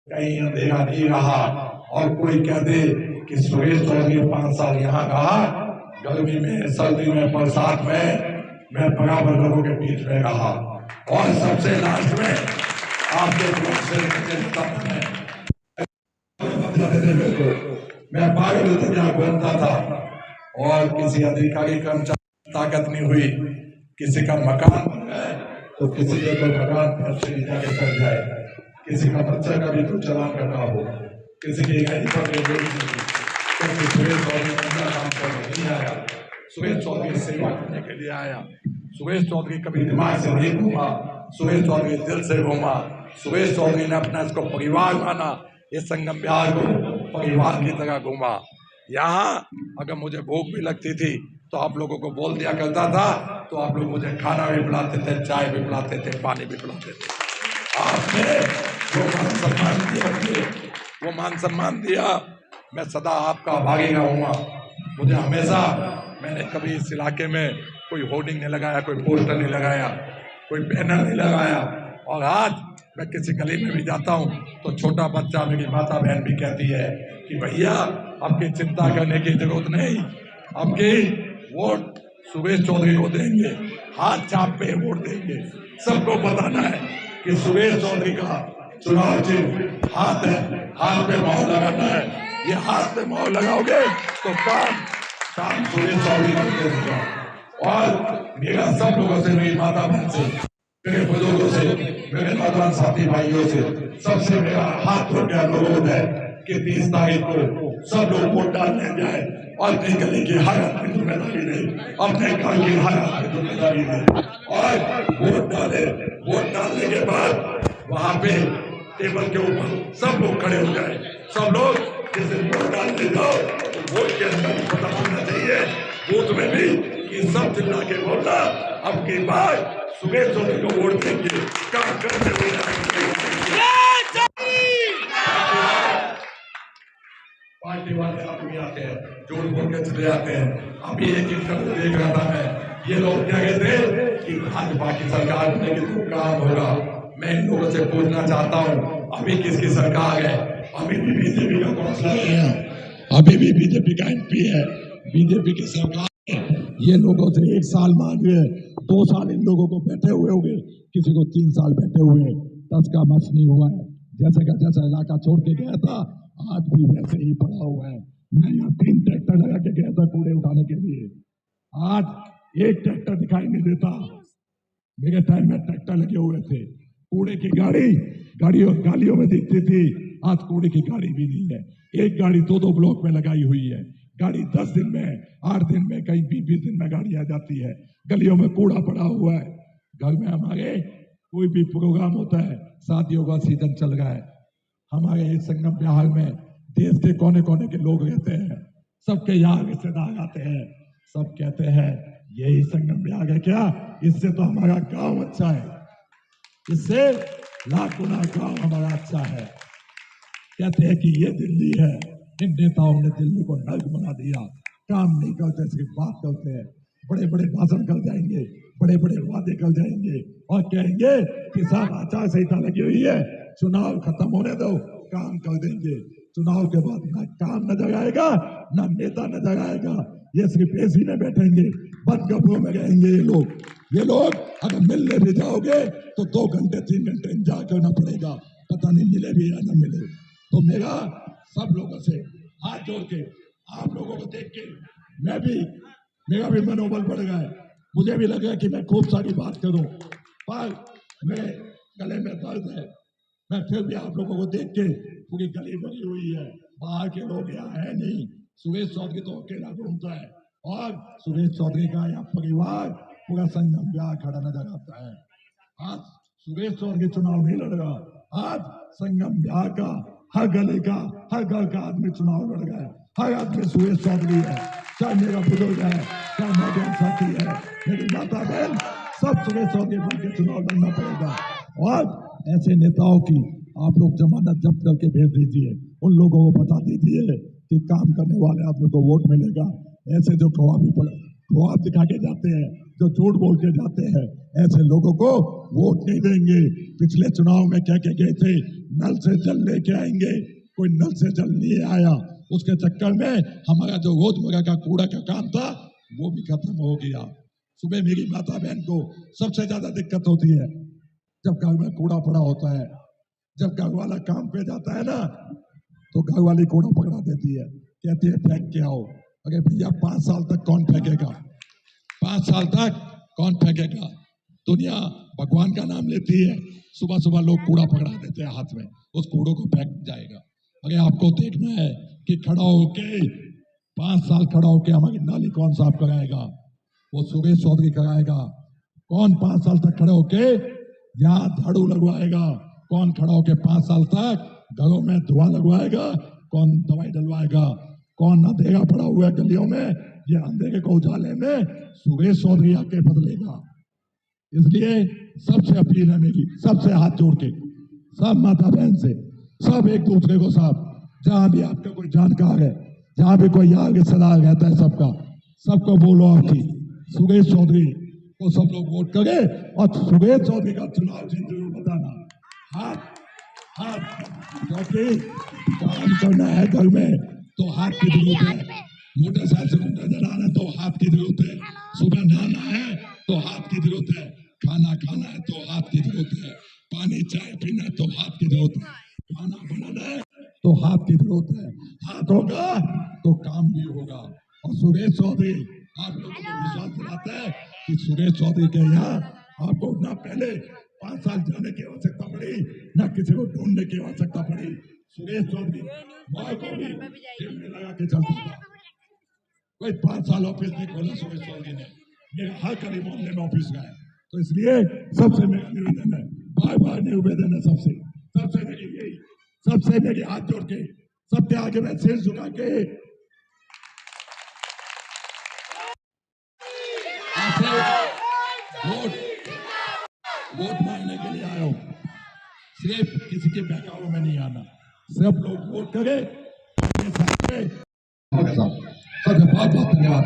कहीं अंधेरा नहीं रहा। और कोई कह दे कि सुरेश चौधरी 5 साल यहाँ रहा, गर्मी में, सर्दी में, बरसात में मैं बराबर लोगों के बीच में रहा। और सबसे लास्ट में आपके ब्लॉक से मैं पागल दुनिया घूमता था और किसी अधिकारी कर्मचारी ताकत नहीं हुई, किसी का मकान बन जाए तो किसी के तो मकान पर से जाके कर जाए, किसी का बच्चा का भी तो चलान करना हो, किसी की गाड़ी पर क्योंकि सुरेश चौधरी बंदा काम करने नहीं आया, सुरेश चौधरी सेवा करने के लिए आया। सुरेश चौधरी कभी दिमाग से नहीं घूमा, सुरेश चौधरी दिल से घूमा। सुरेश चौधरी ने अपना इसको परिवार माना, इस संगम बिहार को परिवार की तरह घूमा। यहाँ अगर मुझे भूख भी लगती थी तो आप लोगों को बोल दिया करता था, तो आप लोग मुझे खाना भी पिलाते थे, चाय भी पिलाते थे, पानी भी पिलाते थे। आपने वो मान सम्मान दिया, वो मान सम्मान दिया, मैं सदा आपका आभारी रहूंगा। मुझे हमेशा, मैंने कभी इस इलाके में कोई होर्डिंग नहीं लगाया, कोई पोस्टर नहीं लगाया, कोई बैनर नहीं लगाया। और आज मैं किसी गली में भी जाता हूँ तो छोटा बच्चा, मेरी माता बहन भी कहती है कि भैया आपकी चिंता करने की जरूरत नहीं, आपकी वोट सुरेश चौधरी को देंगे, हाथ चाप पे वोट देंगे। सबको बताना है कि सुरेश चौधरी का चुनाव चिन्ह हाथ है, हाथ पे मोहर लगाना है। ये हाथ पे मोहर लगाओगे तो काम सुरेश चौधरी करके देगा। और मेरा सब लोगों से, मेरी माता बहन से, मेरे बुजुर्गों से, मेरे नौजवान साथी भाइयों से, सबसे मेरा हाथ जोड़ के अनुरोध है कि 30 तारीख को सब लोग वोट डालने जाए और अपनी गली की हर आदमी जिम्मेदारी ले, अपने घर की हर आदमी जिम्मेदारी ले और वोट डाले। वोट डालने के बाद वहां पे टेबल के ऊपर सब लोग खड़े हो जाए, सब लोग जिस दिन वोट डालने जाओ तो वोट के अंदर पता होना चाहिए, बूथ में भी, कि सब चिल्ला के बोलना अब की बार सुरेश चौधरी को वोट देंगे, काम करते हुए पार्टी वाले आदमी आते हैं, जोड़ बोल के चले जाते हैं। अभी एक इंटरव्यू देख रहा था मैं, ये लोग कह रहे थे कि भाजपा की सरकार बनेगी तो काम होगा। मैं इन लोगों से पूछना चाहता हूँ, अभी किसकी सरकार है? अभी भी बीजेपी का काउंसलर है, अभी भी बीजेपी का एमपी है, बीजेपी की सरकार है। ये लोगों से 1 साल मांग रहे, 2 साल इन लोगों को बैठे हुए होंगे, किसी को 3 साल बैठे हुए, 10 का मस नहीं हुआ है। जैसे का जैसा इलाका छोड़ के गया था, आज भी वैसे ही पड़ा हुआ है। मैं यहाँ 3 ट्रैक्टर लगा के गया था कूड़े उठाने के लिए, आज 1 ट्रैक्टर दिखाई नहीं देता। मेरे टाइम में ट्रैक्टर लगे हुए थे, कूड़े की गाड़ियों में दिखती थी, आज कूड़े की गाड़ी भी नहीं है। एक गाड़ी 2-2 ब्लॉक में लगाई हुई है, गाड़ी 10 दिन में, 8 दिन में, कहीं 20 दिन में गाड़ी आ जाती है। गलियों में कूड़ा पड़ा हुआ है। घर में हमारे कोई भी प्रोग्राम होता है, शादियों का सीजन चल रहा है, हमारे इस संगम बिहार में देश के कोने कोने के लोग रहते हैं, सबके यहाँ रिश्तेदार आते हैं, सब कहते हैं यही संगम बिहार है क्या? इससे तो हमारा गांव अच्छा है, इससे लाख गुना गांव हमारा अच्छा है। कहते हैं कि ये दिल्ली है, इन नेताओं ने दिल्ली को नर्क बना दिया, काम नहीं करते, सिर्फ बात करते हैं, बड़े बड़े भाषण कर जाएंगे, बड़े बड़े वादे कर जाएंगे और कहेंगे कि साहब आचार संहिता लगी हुई है, चुनाव खत्म होने दो, काम कर देंगे। चुनाव के बाद ना काम नजर आएगा, ना नेता नजर आएगा, ये सिर्फ एसी में बैठेंगे, बंद कमरों में रहेंगे। ये लोग अगर मिलने भी जाओगे तो 2 घंटे 3 घंटे इंतजार करना पड़ेगा, पता नहीं मिले भी या न मिले। तो मेरा सब लोगों से हाथ जोड़ के, आप लोगों को देख के मेरा भी मनोबल बढ़ गया है। मुझे भी लगा कि मैं खूब सारी बात करूं, पर मेरे गले में दर्द है। मैं फिर भी आप लोगों को देख के, पूरी गली भरी हुई है, बाहर के लोग यहाँ है नहीं, सुरेश चौधरी तो अकेला घूमता है और सुरेश चौधरी का यहाँ परिवार पूरा संगम बिहार खड़ा नजर आता है। आज सुरेश चौधरी चुनाव नहीं लड़ रहा, आज संगम बिहार का हर गली का, हर घर का आदमी चुनाव लड़ गया है, हर आदमी सुरेश चौधरी है, चाहे मेरा बुजुर्ग है, चाहे नौजवान साथी है, मेरी माता बहन, सब सुरेश चौधरी बन के चुनाव लड़ना पड़ेगा। और ऐसे नेताओं की आप लोग जमानत जब्त करके भेज दीजिए, उन लोगों को बता दीजिए कि काम करने वाले आदमी को वोट मिलेगा। ऐसे जो वो आप दिखा के जाते हैं, जो झूठ बोल के जाते हैं, ऐसे लोगों को वोट नहीं देंगे। पिछले चुनाव में कह के गए थे नल से जल लेके आएंगे, कोई नल से जल नहीं आया। उसके चक्कर में हमारा जो रोजमर्रा का कूड़ा का काम था वो भी खत्म हो गया। सुबह मेरी माता बहन को सबसे ज्यादा दिक्कत होती है जब घर में कूड़ा पड़ा होता है। जब घर वाला काम पे जाता है ना तो घर वाली कूड़ा पकड़ा देती है, कहती है फेंक के आओ। अरे भैया 5 साल तक कौन फेंकेगा? 5 साल तक कौन फेंकेगा? दुनिया भगवान का नाम लेती है, सुबह सुबह लोग कूड़ा पकड़ा देते हैं हाथ में, उस कूड़ों को फेंक जाएगा। अरे आपको देखना है कि खड़ा होके 5 साल खड़ा होके हमारी नाली कौन साफ कराएगा? वो सुरेश चौधरी कराएगा। कौन 5 साल तक खड़े होके यहाँ झाड़ू लगवाएगा? कौन खड़ा होके 5 साल तक घरों में धुआं लगवाएगा? कौन दवाई डलवाएगा? कौन अंधेरा पड़ा हुआ है गलियों में, ये अंधेरे को उजाले में सुरेश चौधरी आके बदलेगा। इसलिए सबसे अपील है मेरी, सबसे हाथ जोड़ के, सब माता बहन से, सब एक दूसरे को, सब जहां भी आपका कोई जानकार है, जहां भी कोई यार रिश्तेदार रहता है, सबको बोलो आपकी सुरेश चौधरी को सब लोग वोट करें और सुरेश चौधरी का चुनाव जीत जरूर बताना। हाथ क्योंकि काम करना है घर में तो हाथ की जरूरत है, मोटरसाइकिल से नजर आना है तो हाथ की जरूरत है, सुबह नहाना है तो हाथ की जरूरत है, खाना खाना है तो हाथ की जरूरत है, पानी चाय पीना है तो हाथ की जरूरत है, खाना बनाना है तो हाथ की जरूरत है। हाथ होगा तो काम भी होगा। और सुरेश चौधरी आप लोगों को विश्वास दिलाता है कि सुरेश चौधरी के यहाँ आपको ना पहले 5 साल जाने की आवश्यकता पड़ी, ना किसी को ढूंढने की आवश्यकता पड़ी। सुरेश चौधरी माँ को भी जेल में लगा के चलता था। कोई 5 साल ऑफिस नहीं खोला सुरेश चौधरी ने, मेरा हर कड़ी मोहल्ले में ऑफिस गया। तो इसलिए सबसे मेरा निवेदन है, बार निवेदन है सबसे मेरी यही, सबसे मेरी हाथ जोड़ के, सबके आगे में सिर झुका के वोट मांगने के लिए आया हूं। सिर्फ किसी के बहकावे में नहीं आना, सब लोग वोट करें। सबसे बहुत बहुत धन्यवाद।